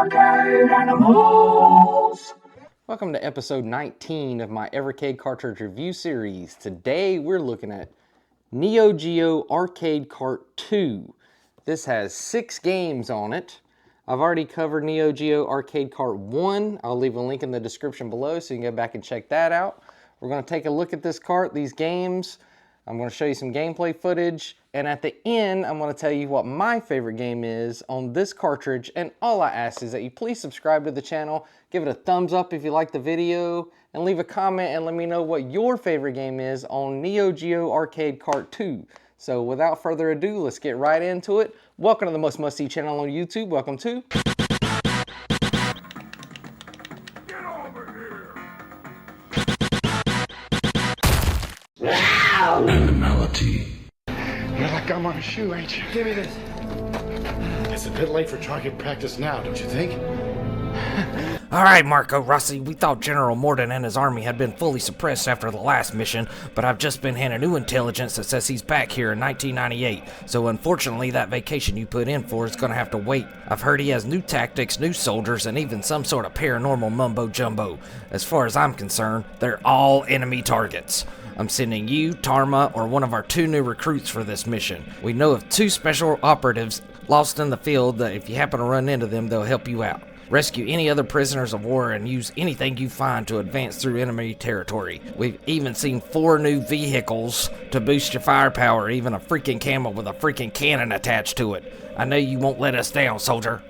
Arcade Animals! Welcome to episode 19 of my Evercade cartridge review series. Today we're looking at Neo Geo Arcade Kart 2. This has 6 games on it. I've already covered Neo Geo Arcade Kart 1. I'll leave a link in the description below so you can go back and check that out. We're going to take a look at this cart, these games. I'm going to show you some gameplay footage, and at the end, I'm going to tell you what my favorite game is on this cartridge, and all I ask is that you please subscribe to the channel, give it a thumbs up if you like the video, and leave a comment and let me know what your favorite game is on Neo Geo Arcade Kart 2. So without further ado, let's get right into it. Welcome to the most must-see channel on YouTube. Welcome to... Animality. You're like gum on a shoe, ain't you? Give me this. It's a bit late for target practice now, don't you think? All right, Marco Rossi, we thought General Morden and his army had been fully suppressed after the last mission, but I've just been handed new intelligence that says he's back here in 1998, so unfortunately that vacation you put in for is gonna have to wait. I've heard he has new tactics, new soldiers, and even some sort of paranormal mumbo-jumbo. As far as I'm concerned, they're all enemy targets. I'm sending you, Tarma, or one of our 2 new recruits for this mission. We know of 2 special operatives lost in the field that if you happen to run into them, they'll help you out. Rescue any other prisoners of war and use anything you find to advance through enemy territory. We've even seen 4 new vehicles to boost your firepower, even a freaking camel with a freaking cannon attached to it. I know you won't let us down, soldier.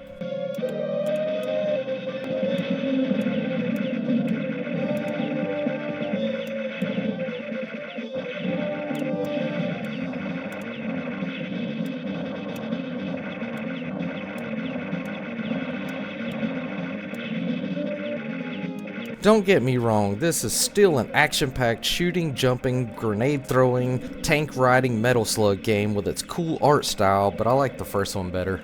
Don't get me wrong, this is still an action-packed shooting, jumping, grenade-throwing, tank-riding Metal Slug game with its cool art style, but I like the first one better.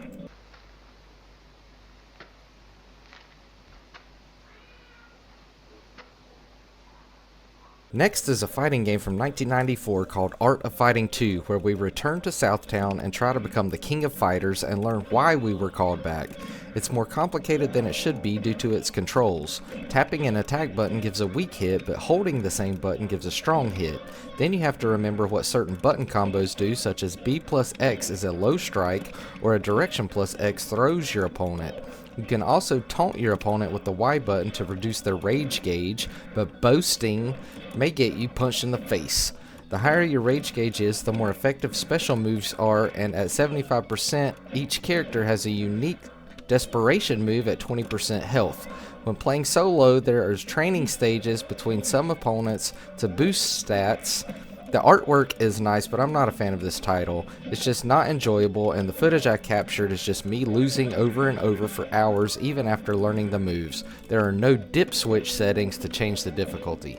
Next is a fighting game from 1994 called Art of Fighting 2, where we return to Southtown and try to become the king of fighters and learn why we were called back. It's more complicated than it should be due to its controls. Tapping an attack button gives a weak hit, but holding the same button gives a strong hit. Then you have to remember what certain button combos do, such as B plus X is a low strike, or a direction plus X throws your opponent. You can also taunt your opponent with the Y button to reduce their rage gauge, but boasting may get you punched in the face. The higher your rage gauge is, the more effective special moves are, and at 75%, each character has a unique desperation move at 20% health. When playing solo, there are training stages between some opponents to boost stats. The artwork is nice, but I'm not a fan of this title. It's just not enjoyable, and the footage I captured is just me losing over and over for hours even after learning the moves. There are no dip switch settings to change the difficulty.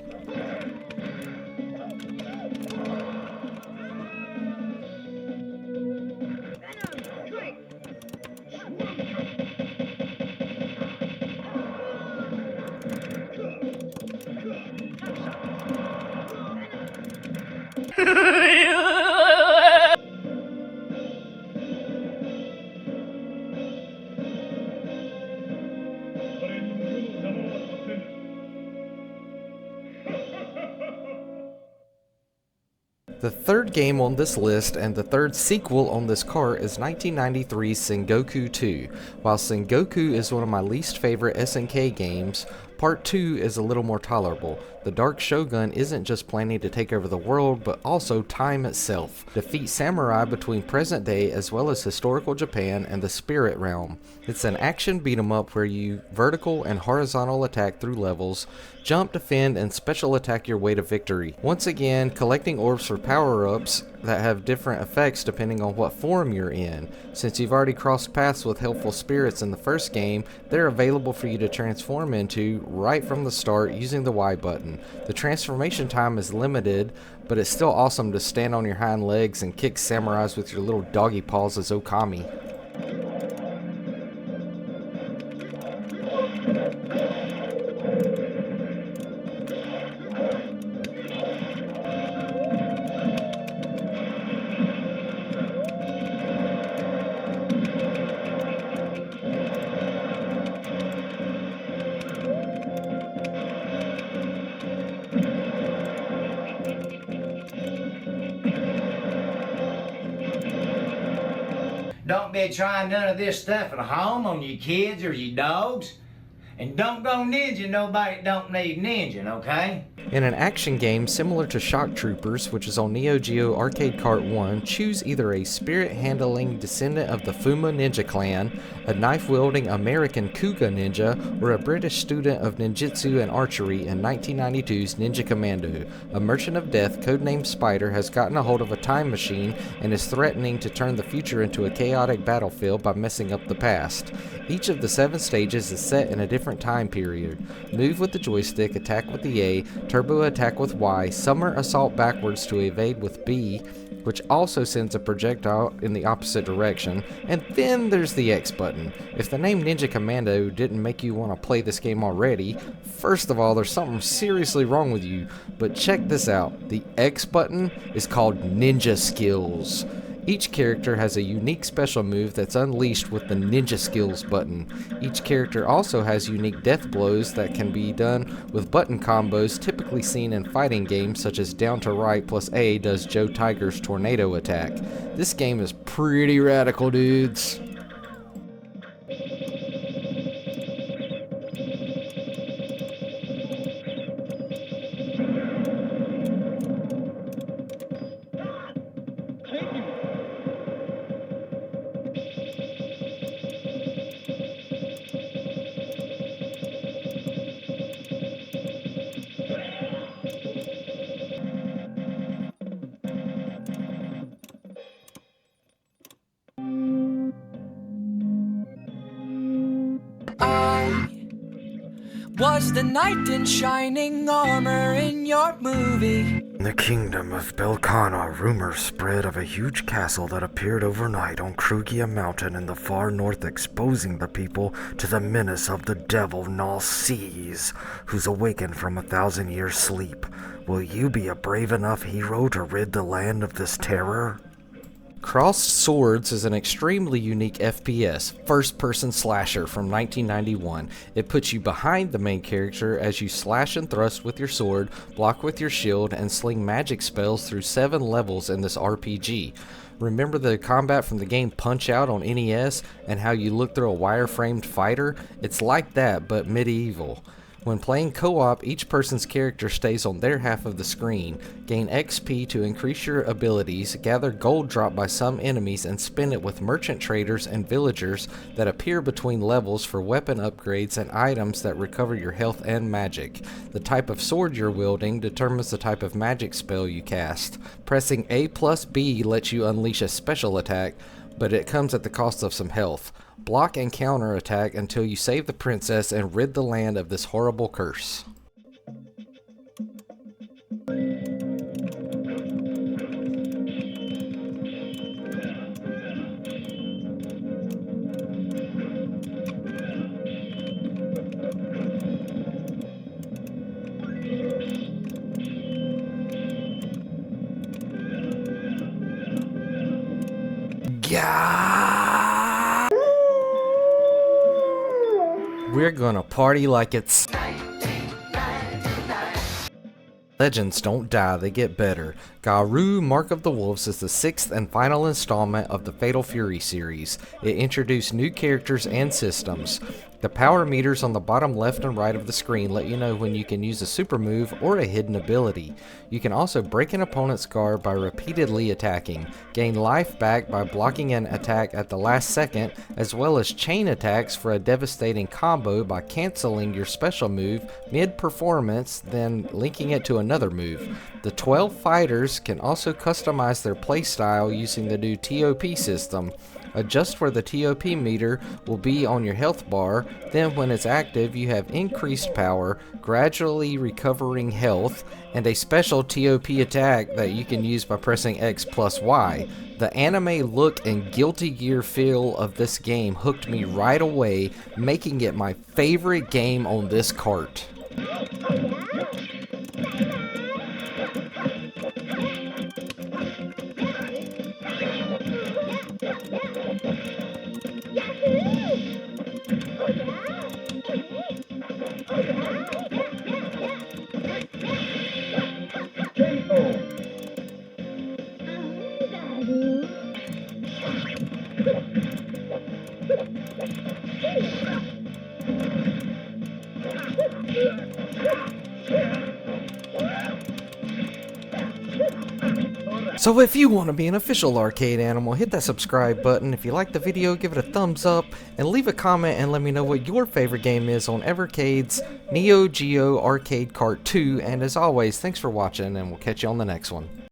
The third game on this list and the third sequel on this cart is 1993's Sengoku 2. While Sengoku is one of my least favorite SNK games, Part 2 is a little more tolerable. The Dark Shogun isn't just planning to take over the world, but also time itself. Defeat samurai between present day as well as historical Japan and the spirit realm. It's an action beat 'em up where you vertical and horizontal attack through levels, jump, defend, and special attack your way to victory. Once again, collecting orbs for power-ups that have different effects depending on what form you're in. Since you've already crossed paths with helpful spirits in the first game, they're available for you to transform into right from the start using the Y button. The transformation time is limited, but it's still awesome to stand on your hind legs and kick samurais with your little doggy paws as Okami. Don't be trying none of this stuff at home on your kids or your dogs. And don't go ninja nobody don't need ninja, okay? In an action game similar to Shock Troopers, which is on NeoGeo Arcade Kart 1, choose either a spirit-handling descendant of the Fuma Ninja Clan, a knife-wielding American Kuga Ninja, or a British student of ninjutsu and archery in 1992's Ninja Commando. A merchant of death, codenamed Spider, has gotten a hold of a time machine and is threatening to turn the future into a chaotic battlefield by messing up the past. Each of the 7 stages is set in a different time period. Move with the joystick, attack with the A, turbo attack with Y, summer assault backwards to evade with B, which also sends a projectile in the opposite direction, and then there's the X button. If the name Ninja Commando didn't make you want to play this game already, first of all, there's something seriously wrong with you, but check this out. The X button is called Ninja Skills. Each character has a unique special move that's unleashed with the Ninja Skills button. Each character also has unique death blows that can be done with button combos typically seen in fighting games such as down to right plus A does Joe Tiger's tornado attack. This game is pretty radical, dudes. Was the knight in shining armor in your movie? In the kingdom of Belkana, rumors spread of a huge castle that appeared overnight on Krugia Mountain in the far north, exposing the people to the menace of the devil Nalsees, who's awakened from 1,000-year sleep. Will you be a brave enough hero to rid the land of this terror? Crossed Swords is an extremely unique FPS, first-person slasher from 1991. It puts you behind the main character as you slash and thrust with your sword, block with your shield, and sling magic spells through 7 levels in this RPG. Remember the combat from the game Punch-Out on NES and how you look through a wire-framed fighter? It's like that, but medieval. When playing co-op, each person's character stays on their half of the screen. Gain XP to increase your abilities, gather gold dropped by some enemies, and spend it with merchant traders and villagers that appear between levels for weapon upgrades and items that recover your health and magic. The type of sword you're wielding determines the type of magic spell you cast. Pressing A plus B lets you unleash a special attack, but it comes at the cost of some health. Block and counter attack until you save the princess and rid the land of this horrible curse. We're gonna party like it's Legends don't die, they get better. Garou, Mark of the Wolves is the 6th and final installment of the Fatal Fury series. It introduced new characters and systems. The power meters on the bottom left and right of the screen let you know when you can use a super move or a hidden ability. You can also break an opponent's guard by repeatedly attacking, gain life back by blocking an attack at the last second, as well as chain attacks for a devastating combo by canceling your special move mid-performance, then linking it to another move. The 12 fighters can also customize their playstyle using the new TOP system. Adjust where the TOP meter will be on your health bar, then when it's active you have increased power, gradually recovering health, and a special TOP attack that you can use by pressing X plus Y. The anime look and Guilty Gear feel of this game hooked me right away, making it my favorite game on this cart. So if you want to be an official arcade animal, hit that subscribe button. If you like the video, give it a thumbs up, and leave a comment and let me know what your favorite game is on Evercade's Neo Geo Arcade Kart 2. And as always, thanks for watching, and we'll catch you on the next one.